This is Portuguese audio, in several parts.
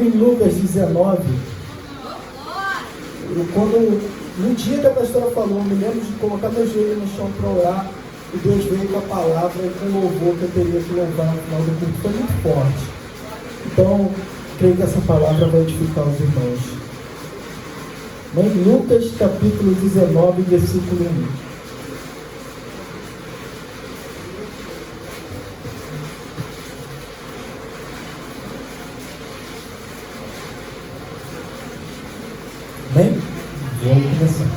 em Lucas 19, no dia que a pastora falou, eu me lembro de colocar meu joelho no chão para orar, e Deus veio com a palavra e com o louvor que eu teria que louvar no final do culto. Foi muito forte. Então, creio que essa palavra vai edificar os irmãos. Em Lucas capítulo 19, versículo 1. Bem, vamos começar.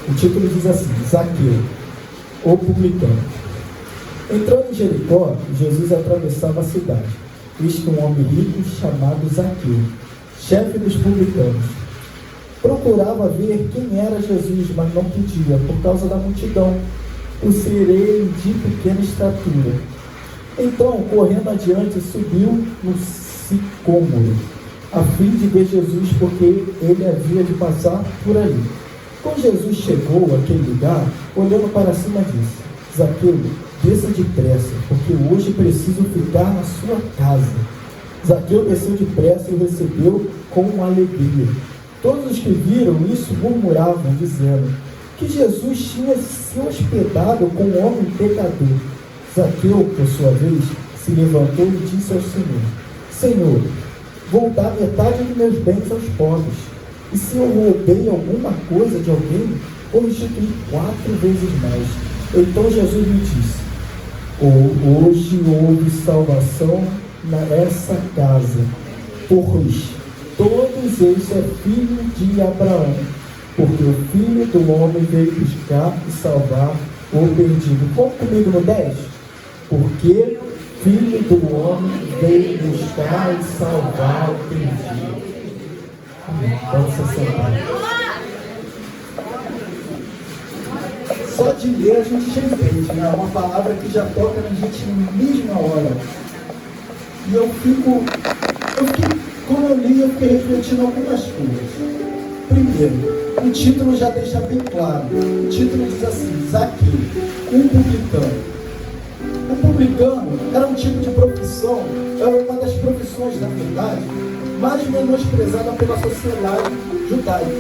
O título diz assim: Zaqueu, o publicano. Entrando em Jericó, Jesus atravessava a cidade. Eis que um homem rico chamado Zaqueu, chefe dos publicanos, procurava ver quem era Jesus, mas não podia, por causa da multidão, por ser ele de pequena estatura. Então, correndo adiante, subiu no sicômoro, a fim de ver Jesus, porque ele havia de passar por ali. Quando Jesus chegou àquele lugar, olhando para cima, disse: Zaqueu, desça depressa, porque hoje preciso ficar na sua casa. Zaqueu desceu depressa e o recebeu com alegria. Todos os que viram isso murmuravam, dizendo que Jesus tinha se hospedado com um homem pecador. Zaqueu, por sua vez, se levantou e disse ao Senhor: Senhor, vou dar metade dos meus bens aos pobres. E se eu roubei alguma coisa de alguém, vou restituir 4 vezes mais. Então Jesus lhe disse: hoje houve salvação nessa casa, pois todos eles é filho de Abraão, porque o Filho do Homem veio buscar e salvar o perdido. Vamos comigo no 10? Porque Filho do Homem veio buscar e salvar o perdido. Amém. Vamos se sentar. Só de ler a gente já entende, né? É uma palavra que já toca na gente na mesma hora. E quando eu li, eu fiquei refletindo algumas coisas. Primeiro, o título já deixa bem claro. O título diz assim: Zaqueu, um publicano. O publicano era um tipo de profissão, era uma das profissões, na verdade, mais menosprezada pela sociedade judaica.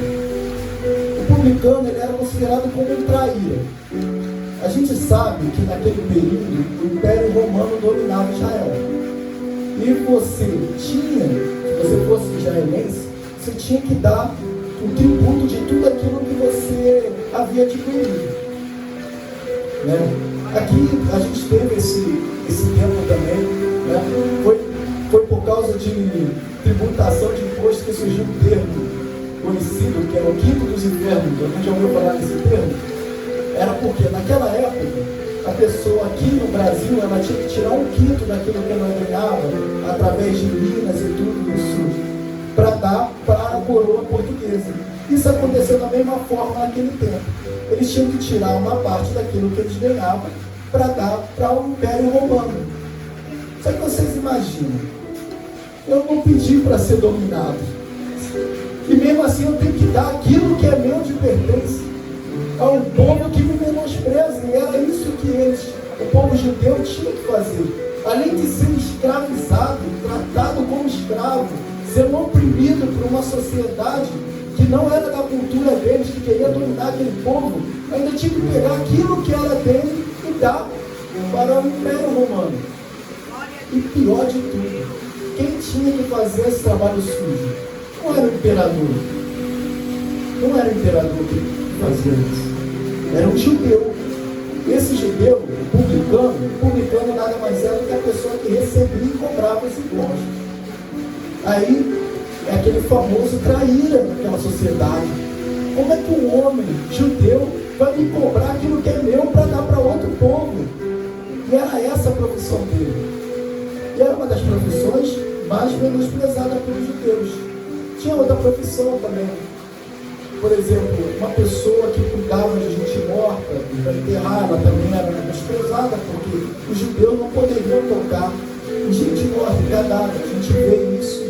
O publicano ele era considerado como um traíra. A gente sabe que naquele período o Império Romano dominava Israel. E se você fosse israelense, você tinha que dar o tributo de tudo aquilo que você havia adquirido. Né? Aqui a gente teve esse tempo também, né? Foi por causa de tributação de imposto que surgiu um termo conhecido, que era o quinto dos infernos. Alguém já ouviu falar nesse termo? Era porque naquela época a pessoa aqui no Brasil ela tinha que tirar 1/5 daquilo que ela ganhava através de minas e tudo isso para dar para a coroa portuguesa. Isso aconteceu da mesma forma naquele tempo. Eles tinham que tirar uma parte daquilo que eles ganhavam para dar para o Império Romano. Só que vocês imaginam, eu não pedi para ser dominado, e mesmo assim eu tenho que dar aquilo que é meu de pertence a um povo que me menospreza. E era isso que o povo judeu tinha que fazer. Além de ser escravizado, tratado como escravo, ser oprimido por uma sociedade que não era da cultura deles, que queria dominar aquele povo, ainda tinha que pegar aquilo que era dele e dar para o Império Romano. E pior de tudo, quem tinha que fazer esse trabalho sujo? Não era o imperador. Não era o imperador que fazia isso. Era um judeu. Esse judeu, o publicano nada mais era do que a pessoa que recebia e cobrava os impostos. Aí, é aquele famoso traíra naquela sociedade. Como é que um homem judeu vai me cobrar aquilo que é meu para dar para outro povo? E era essa a profissão dele. E era uma das profissões mais menosprezadas pelos judeus. Tinha outra profissão também. Por exemplo, uma pessoa que cuidava de gente morta para enterrar, ela também era menosprezada, porque os judeus não poderiam tocar em gente morta, em cadáver. A gente vê isso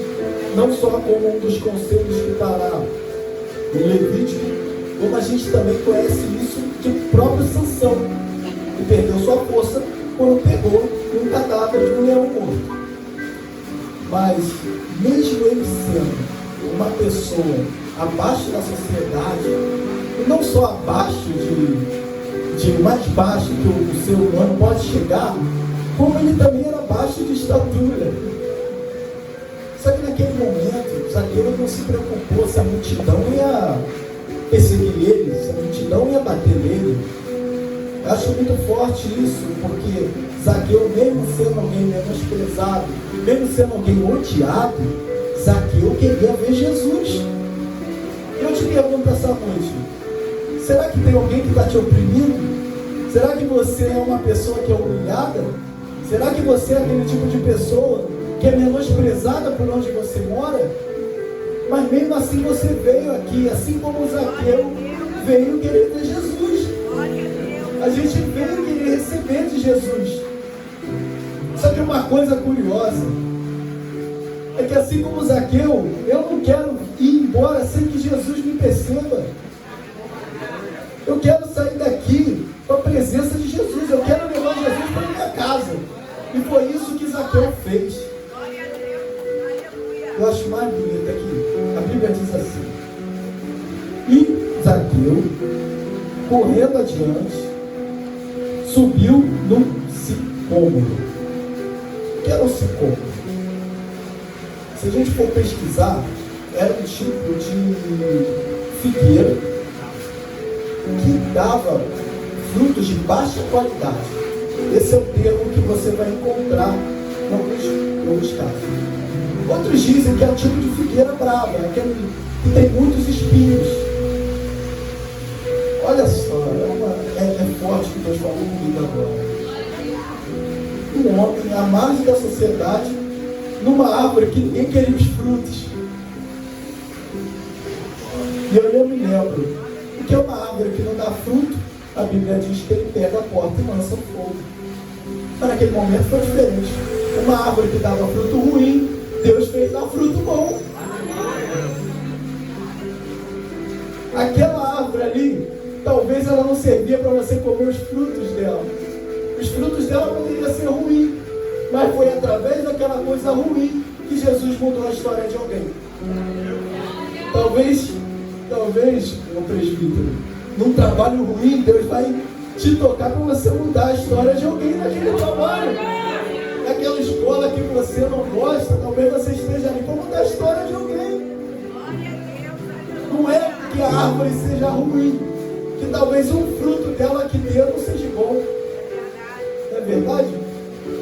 não só como um dos conselhos que está lá em Levítico, como a gente também conhece isso de próprio Sansão, que perdeu sua força quando pegou um cadáver de um leão morto. Mas, mesmo ele sendo uma pessoa abaixo da sociedade, e não só abaixo de mais baixo que o ser humano pode chegar, como ele também era baixo de estatura. Só que naquele momento, Zaqueu não se preocupou se a multidão ia perseguir ele, se a multidão ia bater nele. Eu acho muito forte isso, porque Zaqueu, mesmo sendo alguém menosprezado, mesmo sendo alguém odiado, Zaqueu queria ver Jesus. Eu te pergunto essa noite, será que tem alguém que está te oprimindo? Será que você é uma pessoa que é humilhada? Será que você é aquele tipo de pessoa que é menosprezada por onde você mora? Mas mesmo assim você veio aqui, assim como Zaqueu veio querer ver Jesus. A gente veio querer receber de Jesus. Só que uma coisa curiosa é que assim como Zaqueu, eu não quero ir embora sem que Jesus me perceba. Eu quero sair daqui com a presença de Jesus. Eu quero levar Jesus para minha casa. E foi isso que Zaqueu fez. Eu acho mais bonito aqui. A Bíblia diz assim: e Zaqueu, correndo adiante, subiu no sicômoro. O que era o sicômoro? Se a gente for pesquisar, era um tipo de figueira que dava frutos de baixa qualidade. Esse é o termo que você vai encontrar em alguns casos. Outros dizem que é um tipo de figueira brava, aquele que tem muitos espinhos. Olha só, é forte que Deus falou comigo agora. Um homem à margem da sociedade, numa árvore que ninguém queria os frutos. E eu me lembro, porque é uma árvore que não dá fruto, a Bíblia diz que ele pega a porta e lança o fogo. Mas naquele momento foi diferente. Uma árvore que dava fruto ruim, Deus fez dar fruto bom. Aquela árvore ali, talvez ela não servia para você comer os frutos dela. Os frutos dela poderiam ser ruins, mas foi através daquela coisa ruim que Jesus mudou a história de alguém. Talvez, meu presbítero, num trabalho ruim, Deus vai te tocar para você mudar a história de alguém naquele trabalho. Naquela escola que você não gosta, talvez você esteja ali para mudar a história de alguém. Não é que a árvore seja ruim, que talvez um fruto dela que deu não seja bom. Não é verdade?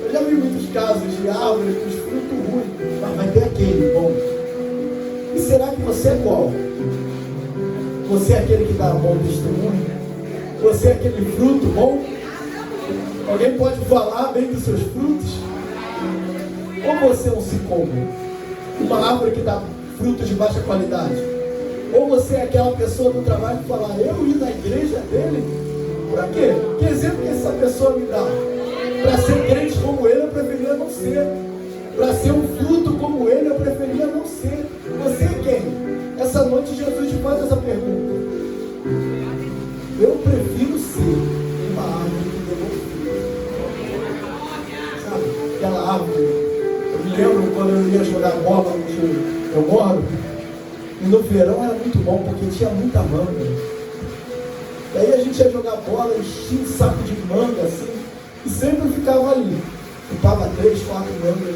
Eu já vi muitos casos de árvores com frutos ruins, mas vai ter aquele bom. E será que você é qual? Você é aquele que dá bom testemunho? Você é aquele fruto bom? Alguém pode falar bem dos seus frutos? Ou você é um sicômoro? Uma árvore que dá frutos de baixa qualidade? Ou você é aquela pessoa do trabalho que fala, eu ir na igreja dele? Para quê? Que exemplo que essa pessoa me dá? Para ser crente como ele, eu preferia não ser. Para ser um fruto como ele, eu preferia não ser. Você é quem? Essa noite Jesus te faz essa pergunta. Eu prefiro ser uma árvore que deu fruto. Sabe? Aquela árvore. Eu me lembro quando eu ia jogar bola onde eu moro. E no verão era muito bom, porque tinha muita manga. E aí a gente ia jogar bola, enchia um saco de manga, assim, e sempre ficava ali. Ficava 3, 4 mangas,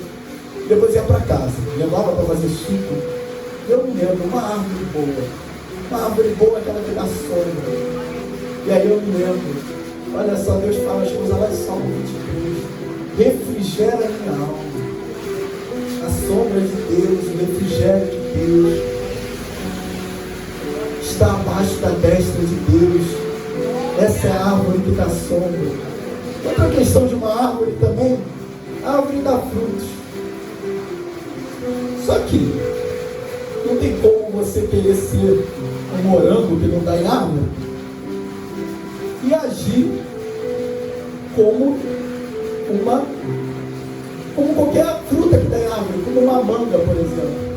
e depois ia para casa, levava para fazer suco. Eu me lembro, uma árvore boa, aquela que dá sombra. E aí eu me lembro, olha só, Deus fala as coisas lá em Salmo 23, refrigera a minha alma. A sombra de Deus, o refrigério de Deus está abaixo da destra de Deus. Essa é a árvore que dá sombra. Outra questão de uma árvore também, a árvore dá frutos. Só que não tem como você querer ser um morango que não dá em árvore e agir como qualquer fruta que dá em árvore, como uma manga, por exemplo.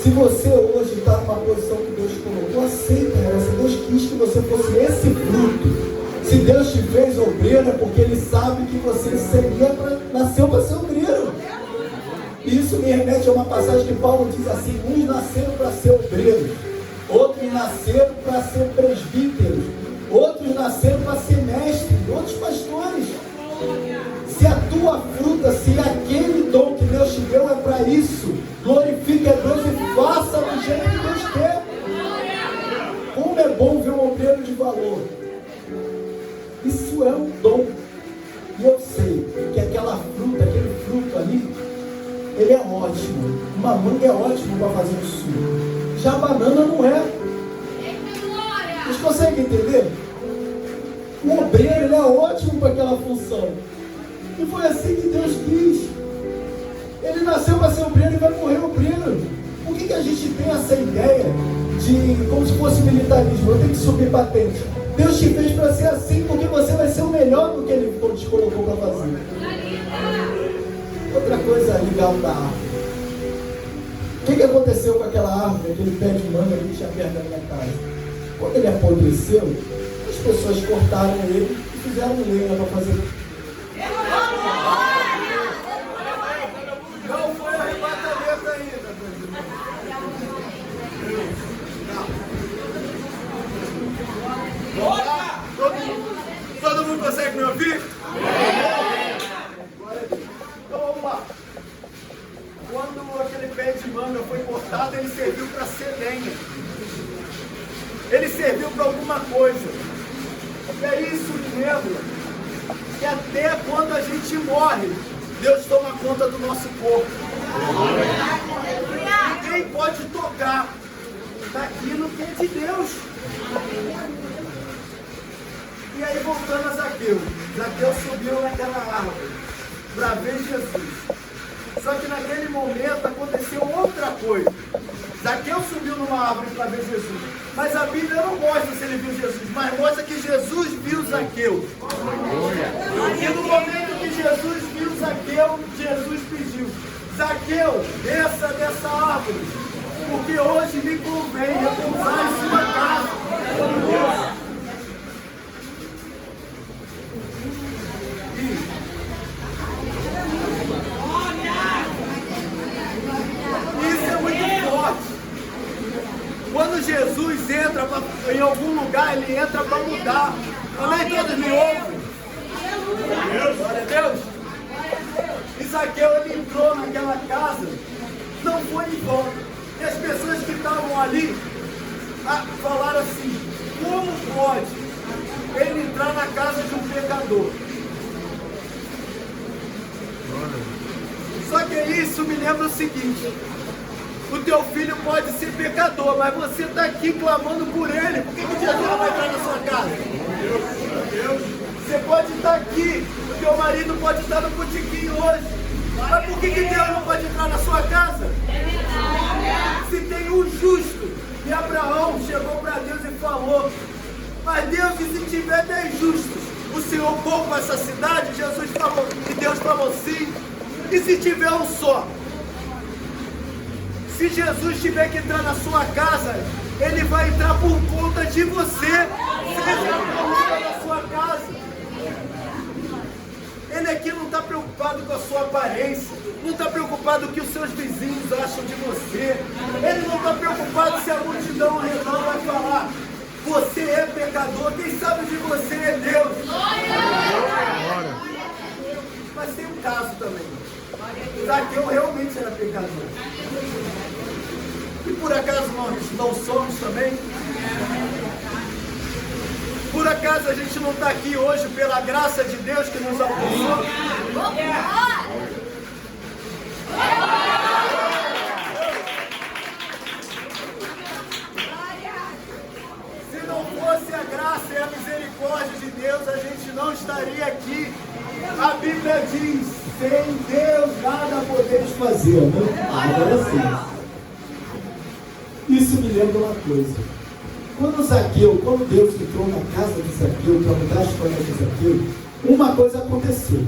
Se você hoje está numa posição que Deus colocou, aceita essa. Deus quis que você fosse esse fruto. Se Deus te fez obreiro, é porque Ele sabe que você nasceu para ser obreiro. Isso me remete a uma passagem que Paulo diz assim: uns nasceram para ser obreiros, outros nasceram para ser presbíteros, outros nasceram para ser mestres, outros pastores. Se a tua fruta, se aquele dom que Deus te deu é para isso, glorifique a Deus e faça do jeito que Deus quer. Como é bom ver um obreiro de valor. Isso é um dom. E eu sei que aquela fruta, aquele fruto ali, ele é ótimo. Uma manga é ótimo para fazer um suco. Já a banana não é. Vocês conseguem entender? O obreiro, ele é ótimo para aquela função. E foi assim que Deus quis. Ele nasceu para ser obreiro e vai morrer obreiro. Por que a gente tem essa ideia de, como se fosse militarismo, eu tenho que subir patente? Deus te fez para ser assim, porque você vai ser o melhor do que Ele te colocou para fazer. Outra coisa legal da árvore. O que aconteceu com aquela árvore, aquele pé de manga que tinha perto da minha casa? Quando ele apodreceu, as pessoas cortaram ele e fizeram lenha para fazer. Não foi arrebatamento ainda. Todo mundo consegue me ouvir? Então vamos lá. Quando aquele pé de manga foi cortado, ele serviu para ser lenha. Ele serviu para alguma coisa. E aí isso me lembra que até quando a gente morre, Deus toma conta do nosso corpo. Ninguém pode tocar naquilo que é de Deus. E aí voltando a Zaqueu. Zaqueu subiu naquela árvore para ver Jesus. Só que naquele momento aconteceu outra coisa. Zaqueu subiu numa árvore para ver Jesus. Mas a Bíblia não mostra se ele viu Jesus, mas mostra que Jesus viu Zaqueu. E no momento que Jesus viu Zaqueu, Jesus pediu: Zaqueu, desça dessa árvore, porque hoje me convém repousar em sua casa. Isso é muito forte. Quando Jesus entra em algum lugar, ele entra para mudar. Amém? Todos me ouvem? Glória a Deus. E Zaqueu, ele entrou naquela casa, não foi em vão. E as pessoas que estavam ali falaram assim: como pode ele entrar na casa de um pecador? Só que isso me lembra o seguinte: o teu filho pode ser pecador, mas você está aqui clamando por ele. Por que Jesus não vai entrar na sua casa? Você pode estar aqui, o teu marido pode estar no botequim hoje, mas por que Deus não pode entrar na sua casa? Se tem um justo, e Abraão chegou para Deus e falou: mas Deus, e se tiver 10 justos, o Senhor poupa essa cidade? Jesus falou, e Deus falou sim. E se tiver um só? Se Jesus tiver que entrar na sua casa, Ele vai entrar por conta de você. Seja por na sua casa. Ele aqui não está preocupado com a sua aparência, não está preocupado com o que os seus vizinhos acham de você. Ele não está preocupado se a multidão ao redor vai falar: você é pecador, quem sabe de você é Deus. Mas tem um caso também. Zaqueu realmente era pecador. E por acaso nós não somos também? Por acaso a gente não está aqui hoje pela graça de Deus que nos alcançou? Se não fosse a graça e a misericórdia de Deus, a gente não estaria aqui. A Bíblia diz: sem Deus nada podemos fazer, né? Agora sim. Isso me lembra uma coisa. Quando Deus entrou na casa de Zaqueu, para mudar a história de Zaqueu, uma coisa aconteceu.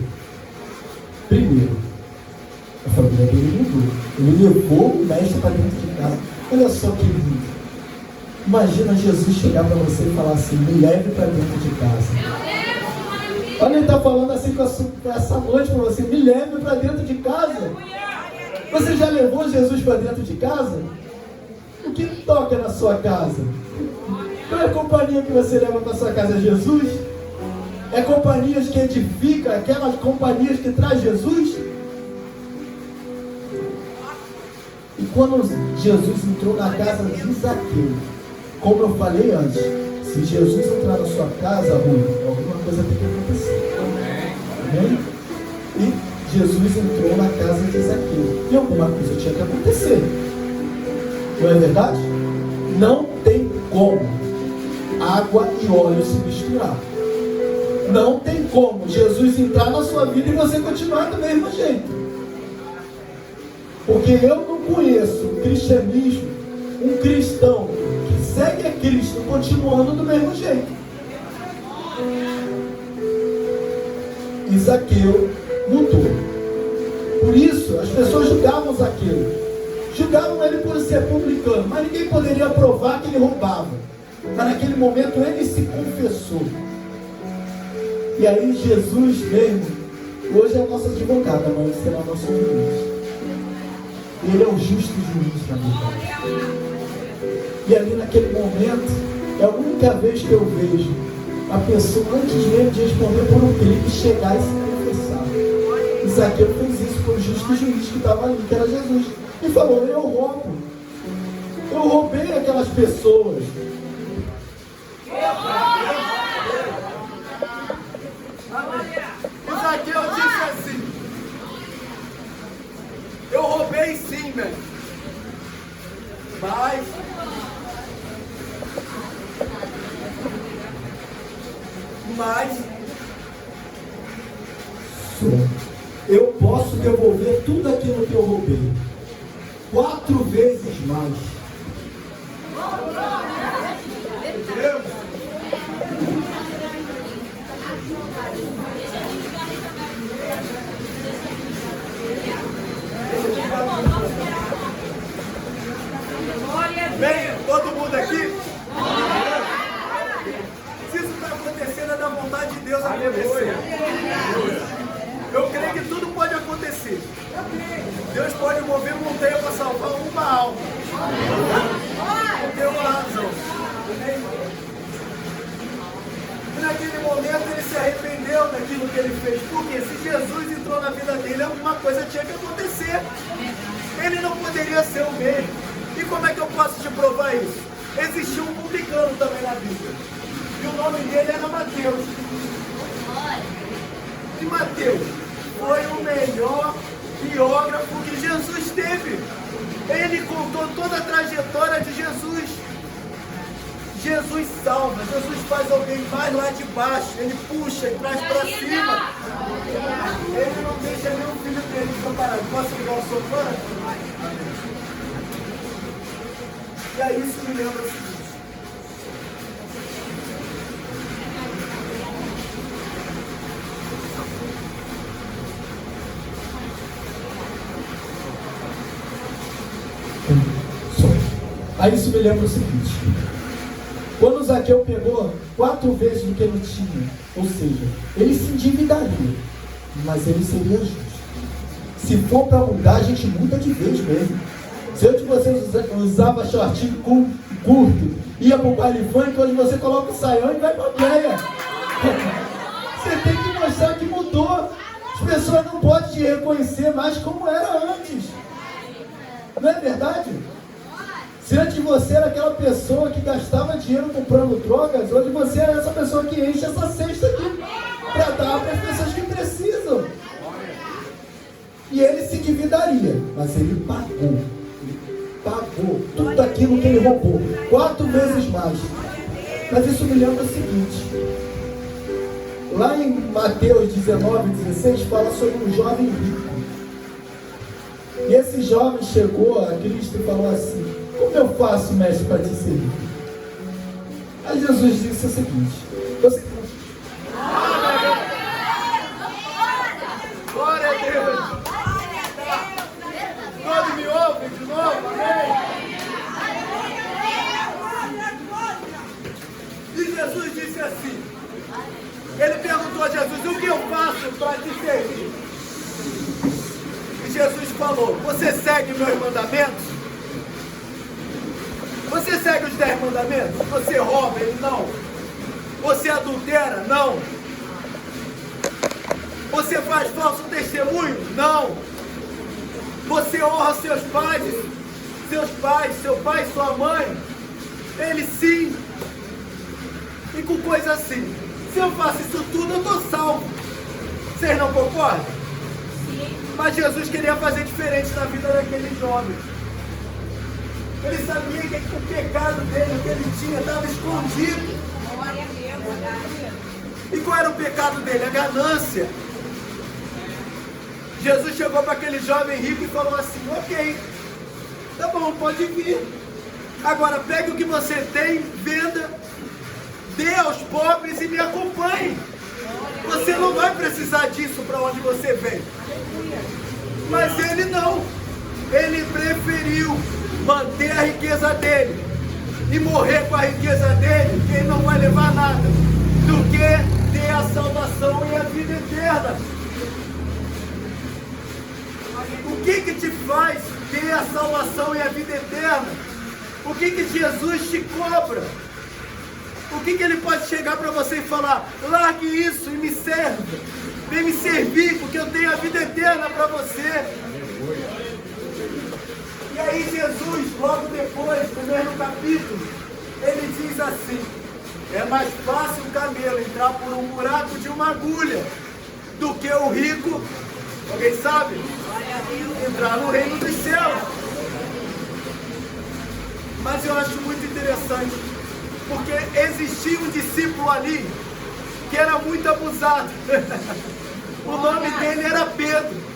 Primeiro, a família dele mudou. Ele levou o mestre para dentro de casa. Olha só que lindo. Imagina Jesus chegar para você e falar assim: me leve para dentro de casa. Olha, ele está falando assim com essa noite para você: me leve para dentro de casa. Você já levou Jesus para dentro de casa? O que toca na sua casa? Qual é a companhia que você leva para sua casa? Jesus? É companhias que edificam, aquelas companhias que traz Jesus? E quando Jesus entrou na casa de Zaqueu, como eu falei antes, se Jesus entrar na sua casa, Rui, alguma coisa tem que acontecer. Amém? E Jesus entrou na casa de Zaqueu. E alguma coisa tinha que acontecer. Não é verdade? Não tem como água e óleo se misturar. Não tem como Jesus entrar na sua vida e você continuar do mesmo jeito. Porque eu não conheço o cristianismo, um cristão que segue a Cristo continuando do mesmo jeito. E Zaqueu mudou. Por isso, as pessoas julgavam Zaqueu. Julgavam ele por ser publicano, mas ninguém poderia provar que ele roubava. Mas naquele momento ele se confessou. E aí Jesus mesmo, hoje é o nosso advogado, amanhã será o nosso juiz. Ele é o justo juiz na vida. E ali naquele momento, é a única vez que eu vejo a pessoa, antes mesmo de responder por um clique, chegar e se confessar. E Zaqueu fez isso para o justo juiz que estava ali, que era Jesus. E falou: eu roubo. Eu roubei aquelas pessoas. O Zaqueu disse assim: eu roubei sim, velho. Mas eu posso devolver tudo aquilo que eu roubei 4 vezes mais. Deus, bem, todo mundo aqui? Se isso está acontecendo, é da vontade de Deus acontecer. Eu creio que tudo pode acontecer. Deus pode mover montanha para salvar uma alma. Tem uma razão. E naquele momento ele se arrependeu daquilo que ele fez. Porque se Jesus entrou na vida dele, alguma coisa tinha que acontecer. Ele não poderia ser o mesmo. E como é que eu posso te provar isso? Existiu um publicano também na Bíblia. E o nome dele era Mateus. E Mateus foi o melhor biógrafo que Jesus teve. Ele contou toda a trajetória de Jesus. Jesus salva, Jesus faz alguém mais lá de baixo, ele puxa e traz para cima. Ele não deixa nenhum filho dele desamparado. Posso ligar o sofá? E aí isso me lembra o seguinte. Aí isso me lembra o seguinte: quando Zaqueu pegou 4 vezes do que ele tinha, ou seja, ele se endividaria, mas ele seria justo. Se for para mudar, a gente muda de vez mesmo. Se eu de vocês usava shortinho curto, ia para o baile funk, hoje você coloca o saião e vai para a praia. Você tem que mostrar que mudou. As pessoas não podem te reconhecer mais como era antes. Não é verdade? Se antes você era aquela pessoa que gastava dinheiro comprando drogas, hoje você é essa pessoa que enche essa cesta aqui para dar para as pessoas que precisam. E ele se endividaria, mas ele pagou. Ele pagou tudo aquilo que ele roubou, 4 vezes mais. Mas isso me lembra o seguinte: lá em Mateus 19:16 fala sobre um jovem rico. E esse jovem chegou a Cristo e falou assim: como eu faço, mestre, para te servir? Aí Jesus disse o seguinte: você... Glória a Deus! Todos me ouvem de novo? Amém? E Jesus disse assim, ele perguntou a Jesus: o que eu faço para te servir? E Jesus falou: você serve segue meus mandamentos? Você segue os 10 mandamentos? Você rouba? Ele não. Você adultera? Não. Você faz falso testemunho? Não. Você honra seus pais, seu pai e sua mãe? Ele sim. E com coisa assim, se eu faço isso tudo, eu estou salvo. Vocês não concordam? Sim. Mas Jesus queria fazer diferente na vida daquele jovem. Ele sabia que o pecado dele, o que ele tinha, estava escondido. E qual era o pecado dele? A ganância. Jesus chegou para aquele jovem rico e falou assim: ok, tá bom, pode vir. Agora pegue o que você tem, venda, dê aos pobres e me acompanhe. Você não vai precisar disso para onde você vem. Mas ele não. Ele preferiu manter a riqueza dele e morrer com a riqueza dele, que ele não vai levar nada, do que ter a salvação e a vida eterna. O que te faz ter a salvação e a vida eterna? O que Jesus te cobra? O que ele pode chegar para você e falar: largue isso e me serve, vem me servir, porque eu tenho a vida eterna para você. E aí Jesus, logo depois, no mesmo capítulo, ele diz assim: é mais fácil o camelo entrar por um buraco de uma agulha do que o rico, alguém sabe, entrar no reino dos céus. Mas eu acho muito interessante, porque existia um discípulo ali que era muito abusado. O nome dele era Pedro.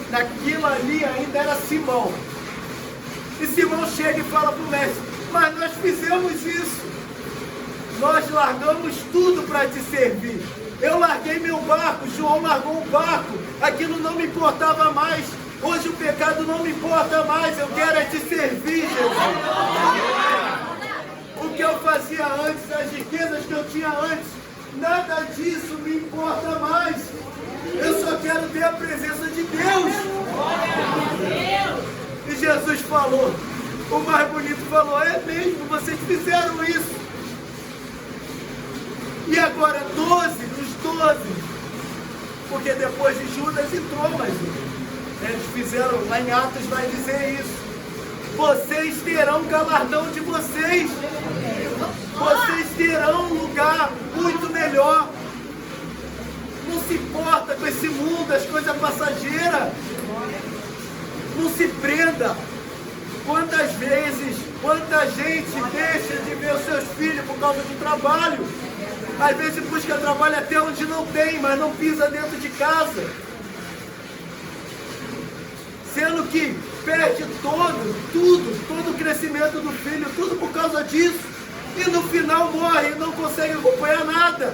Naquilo ali ainda era Simão. E Simão chega e fala para o mestre: mas nós fizemos isso. Nós largamos tudo para te servir. Eu larguei meu barco, João largou o barco. Aquilo não me importava mais. Hoje o pecado não me importa mais. Eu quero é te servir, Jesus. O que eu fazia antes, as riquezas que eu tinha antes, nada disso me importa mais. Eu só quero ter a presença de Deus. E Jesus falou, o mais bonito falou: é mesmo, vocês fizeram isso. E agora 12 dos 12, porque depois de Judas entrou, mas eles fizeram, lá em Atos vai dizer isso: vocês terão galardão de vocês. Vocês terão um lugar muito melhor. Não se importa com esse mundo, as coisas passageiras. Não se prenda. Quantas vezes, quanta gente deixa de ver os seus filhos por causa do trabalho. Às vezes busca trabalho até onde não tem, mas não pisa dentro de casa. Sendo que perde todo o crescimento do filho, tudo por causa disso. E no final morre e não consegue acompanhar nada.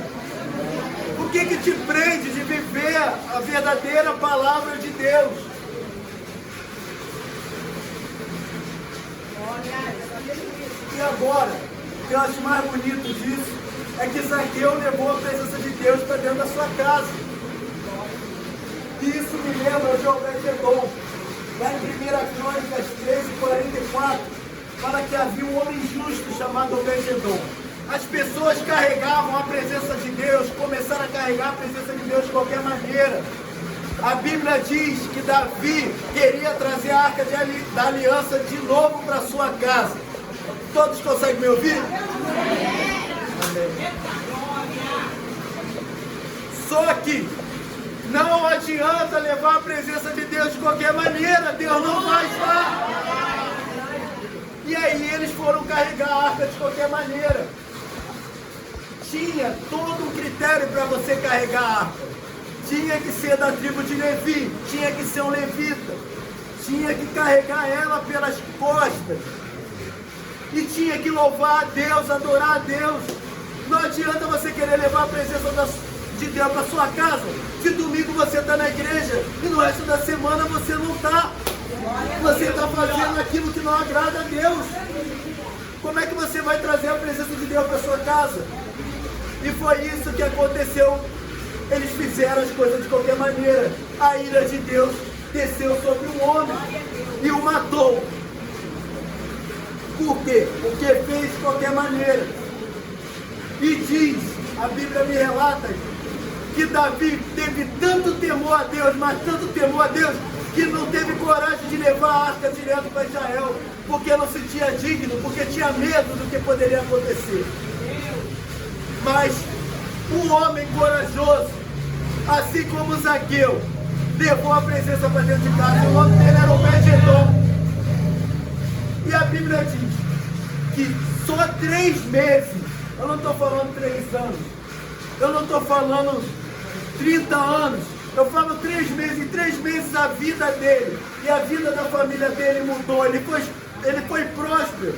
O que te prende de viver a verdadeira palavra de Deus? E agora, o que eu acho mais bonito disso é que Zaqueu levou a presença de Deus para dentro da sua casa. E isso me lembra de Obed-Edom. Lá em 1 Crônicas 13:44, fala que havia um homem justo chamado Obed-Edom. As pessoas carregavam a presença de Deus, começaram a carregar a presença de Deus de qualquer maneira. A Bíblia diz que Davi queria trazer a arca da aliança de novo para sua casa. Todos conseguem me ouvir? Amém. Só que não adianta levar a presença de Deus de qualquer maneira. Deus não vai estar. E aí eles foram carregar a arca de qualquer maneira. Tinha todo um critério para você carregar a arca. Tinha que ser da tribo de Levi, tinha que ser um levita, tinha que carregar ela pelas costas, e tinha que louvar a Deus, adorar a Deus. Não adianta você querer levar a presença de Deus para sua casa, se domingo você está na igreja e no resto da semana você não está. Você está fazendo aquilo que não agrada a Deus. Como é que você vai trazer a presença de Deus para sua casa? E foi isso que aconteceu. Eles fizeram as coisas de qualquer maneira. A ira de Deus desceu sobre um homem e o matou. Por quê? Porque fez de qualquer maneira. E diz, a Bíblia me relata, que Davi teve tanto temor a Deus, mas tanto temor a Deus, que não teve coragem de levar a arca direto para Israel, porque não se tinha digno, porque tinha medo do que poderia acontecer. Mas um homem corajoso, assim como Zaqueu, levou a presença para dentro de casa. O nome dele era Obed-Edom. E a Bíblia diz que só 3 meses, eu não estou falando 3 anos, eu não estou falando 30 anos, eu falo 3 meses. Em 3 meses a vida dele e a vida da família dele mudou. Ele foi próspero.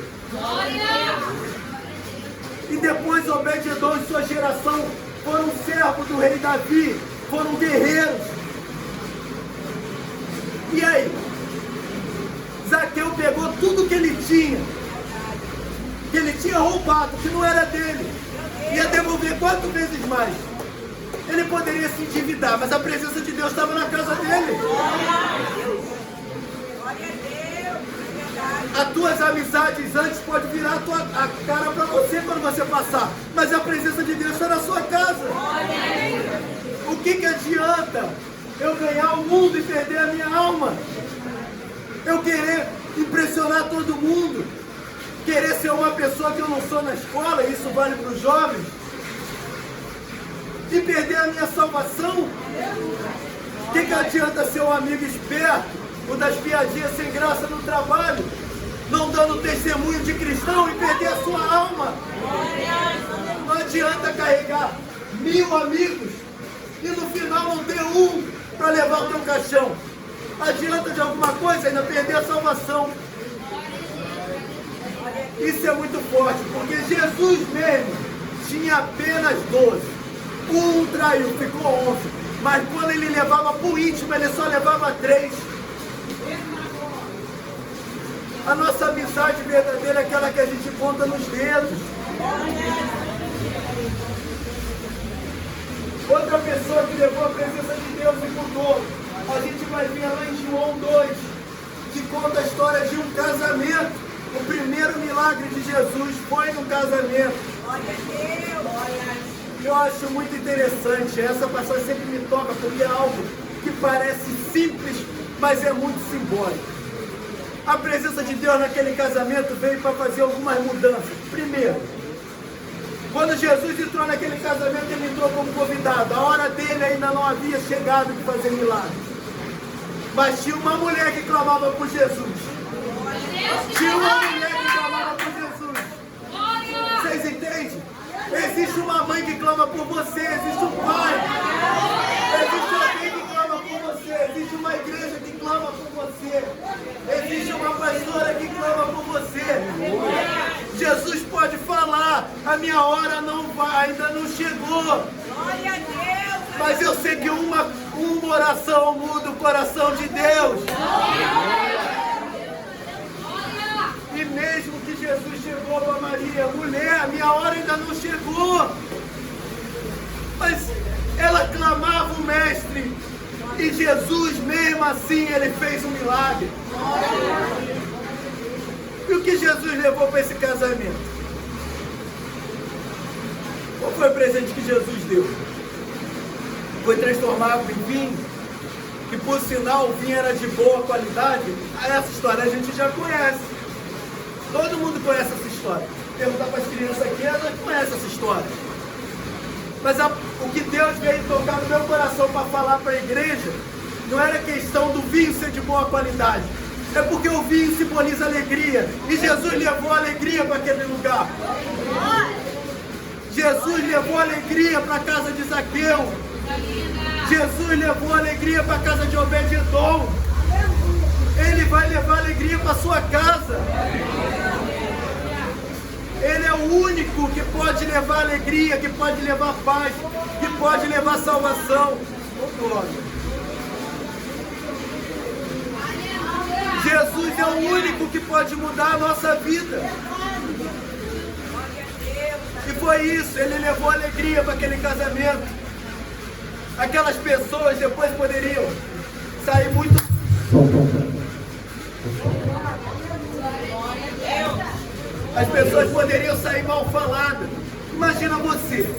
E depois Obed-Edom e sua geração foram servos do rei Davi, foram guerreiros. E aí? Zaqueu pegou tudo que ele tinha roubado, que não era dele, ia devolver 4 vezes mais. Ele poderia se endividar, mas a presença de Deus estava na casa dele. As tuas amizades antes podem virar a cara para você quando você passar, mas a presença de Deus está na sua casa. O que adianta eu ganhar o mundo e perder a minha alma? Eu querer impressionar todo mundo, querer ser uma pessoa que eu não sou na escola, e isso vale para os jovens, e perder a minha salvação? O que adianta ser um amigo esperto, o das piadinhas sem graça no trabalho, não dando testemunho de cristão e perder a sua alma? Não adianta carregar 1000 amigos e no final não ter um para levar o teu caixão. Adianta de alguma coisa ainda perder a salvação. Isso é muito forte, porque Jesus mesmo tinha apenas 12. Um traiu, ficou 11. Mas quando ele levava para o íntimo, ele só levava 3. A nossa amizade verdadeira é aquela que a gente conta nos dedos. Outra pessoa que levou a presença de Deus e mudou, a gente vai ver lá em João 2, que conta a história de um casamento. O primeiro milagre de Jesus foi no casamento. Eu acho muito interessante, essa passagem sempre me toca, porque é algo que parece simples, mas é muito simbólico. A presença de Deus naquele casamento veio para fazer algumas mudanças. Primeiro, quando Jesus entrou naquele casamento, ele entrou como convidado. A hora dele ainda não havia chegado de fazer milagres. Mas tinha uma mulher que clamava por Jesus. Tinha uma mulher que clamava por Jesus. Vocês entendem? Existe uma mãe que clama por você, existe um pai. Existe alguém que clama por você, existe uma igreja que clama por você. Existe uma pastora que clama por você. Jesus pode falar, a minha hora ainda não chegou. Mas eu sei que uma oração muda o coração de Deus. E mesmo que Jesus chegou para Maria, mulher, a minha hora ainda não chegou. Mas ela clamava o mestre. E Jesus, mesmo assim, ele fez um milagre. E o que Jesus levou para esse casamento? Qual foi o presente que Jesus deu? Foi transformar água em vinho, que por sinal o vinho era de boa qualidade. Essa história a gente já conhece. Todo mundo conhece essa história. Perguntar para as crianças aqui, elas conhecem essa história. Mas o que Deus veio tocar no meu coração para falar para a igreja, não era questão do vinho ser de boa qualidade. É porque o vinho simboliza alegria. E Jesus levou alegria para aquele lugar. Jesus levou alegria para a casa de Zaqueu. Jesus levou alegria para a casa de Obed-Edom. Ele vai levar alegria para a sua casa. Ele é o único que pode levar alegria, que pode levar paz, que pode levar salvação. Oh, glória. Jesus é o único que pode mudar a nossa vida. E foi isso, ele levou alegria para aquele casamento. Aquelas pessoas depois poderiam sair muito As pessoas poderiam sair mal faladas. Imagina você,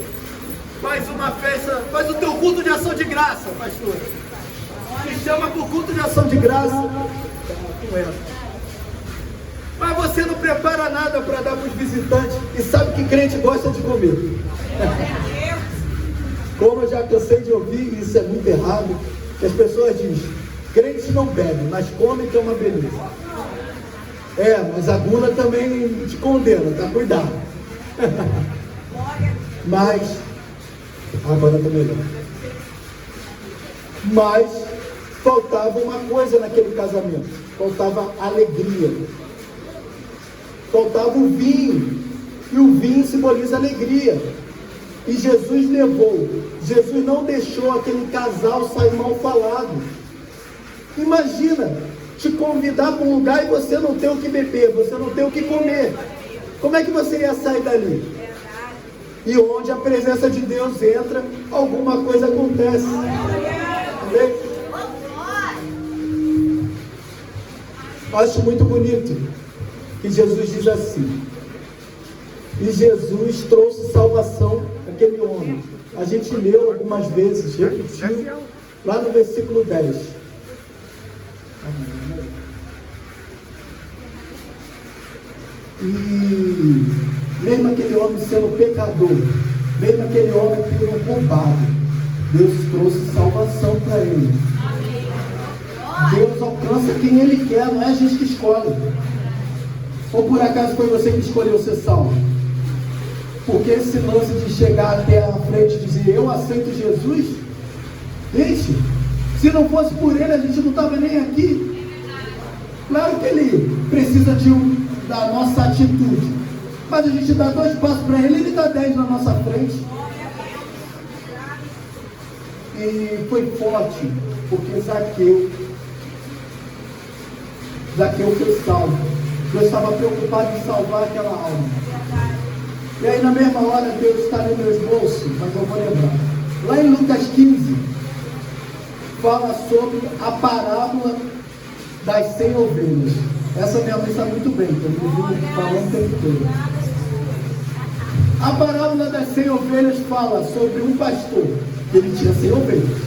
faz uma festa, faz o teu culto de ação de graça, pastor. Te chama para o culto de ação de graça. Mas você não prepara nada para dar para os visitantes. E sabe que crente gosta de comer. Como eu já cansei de ouvir, e isso é muito errado, que as pessoas dizem, crentes não bebem, mas comem, que é uma beleza. Mas a gula também te condena, tá? Cuidado. Mas, agora tá melhor. Mas, faltava uma coisa naquele casamento. Faltava alegria. Faltava o vinho. E o vinho simboliza alegria. E Jesus levou. Jesus não deixou aquele casal sair mal falado. Imagina, te convidar para um lugar e você não ter o que beber, você não ter o que comer. Como é que você ia sair dali? E onde a presença de Deus entra, alguma coisa acontece. Amém? Acho muito bonito que Jesus diz assim. E Jesus trouxe salvação àquele homem. A gente leu algumas vezes, repetiu, lá no versículo 10. E mesmo aquele homem sendo pecador, mesmo aquele homem sendo roubado, Deus trouxe salvação para ele. Deus alcança quem Ele quer, não é a gente que escolhe. Ou por acaso foi você que escolheu ser salvo? Porque esse lance de chegar até a frente e dizer, eu aceito Jesus, gente, se não fosse por Ele, a gente não estava nem aqui. Claro que Ele precisa da nossa atitude, mas a gente dá 2 passos para Ele, Ele dá 10 na nossa frente. E foi forte, porque Zaqueu foi salvo. Deus estava preocupado em salvar aquela alma. E aí na mesma hora Deus está nos meus bolsos, mas eu vou lembrar. Lá em Lucas 15, fala sobre a parábola das 100 ovelhas. Essa minha mãe está muito bem, porque eu vivo falando o tempo todo. A parábola das 100 ovelhas fala sobre um pastor, que ele tinha 100 ovelhas.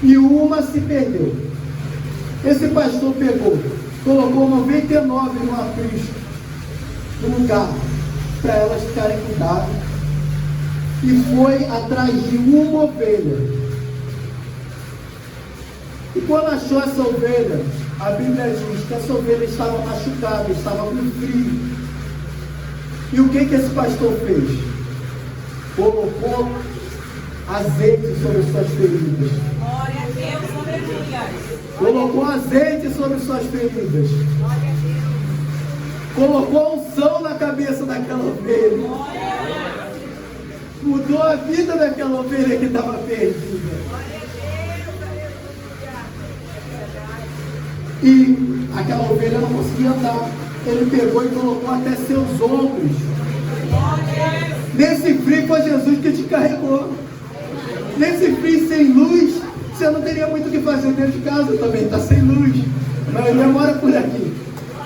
E uma se perdeu. Esse pastor pegou, colocou 99 no aprisco, no lugar, para elas ficarem cuidadas, e foi atrás de uma ovelha. E quando achou essa ovelha, a Bíblia diz que essa ovelha estava machucada, estava com frio. E o que esse pastor fez? Colocou azeite sobre suas feridas. Glória a Deus, aleluia. Colocou azeite sobre suas feridas. Colocou unção na cabeça daquela ovelha. Mudou a vida daquela ovelha que estava perdida. E aquela ovelha não conseguia andar. Ele pegou e colocou até seus ombros. Nesse frio foi Jesus que te carregou. Nesse frio sem luz, você não teria muito o que fazer dentro de casa também, está sem luz. Mas ele mora por aqui.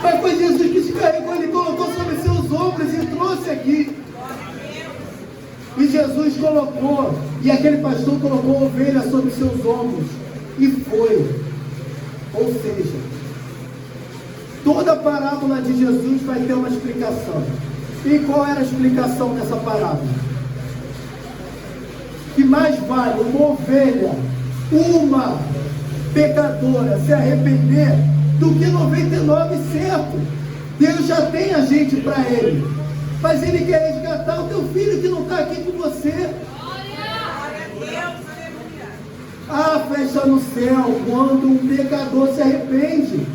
Mas foi Jesus que te carregou, ele colocou sobre seus ombros e trouxe aqui. E Jesus colocou, e aquele pastor colocou a ovelha sobre seus ombros. E foi. Ou seja, toda a parábola de Jesus vai ter uma explicação. E qual era a explicação dessa parábola? Que mais vale uma ovelha, uma pecadora se arrepender do que 99 certo. Deus já tem a gente para Ele, mas Ele quer resgatar o teu filho que não está aqui com você. Ah, festa no céu quando um pecador se arrepende.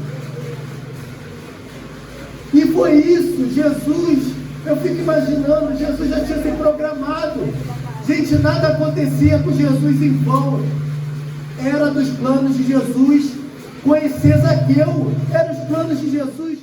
E foi isso, Jesus, eu fico imaginando, Jesus já tinha se programado. Gente, nada acontecia com Jesus em vão. Era dos planos de Jesus conhecer Zaqueu. Era os planos de Jesus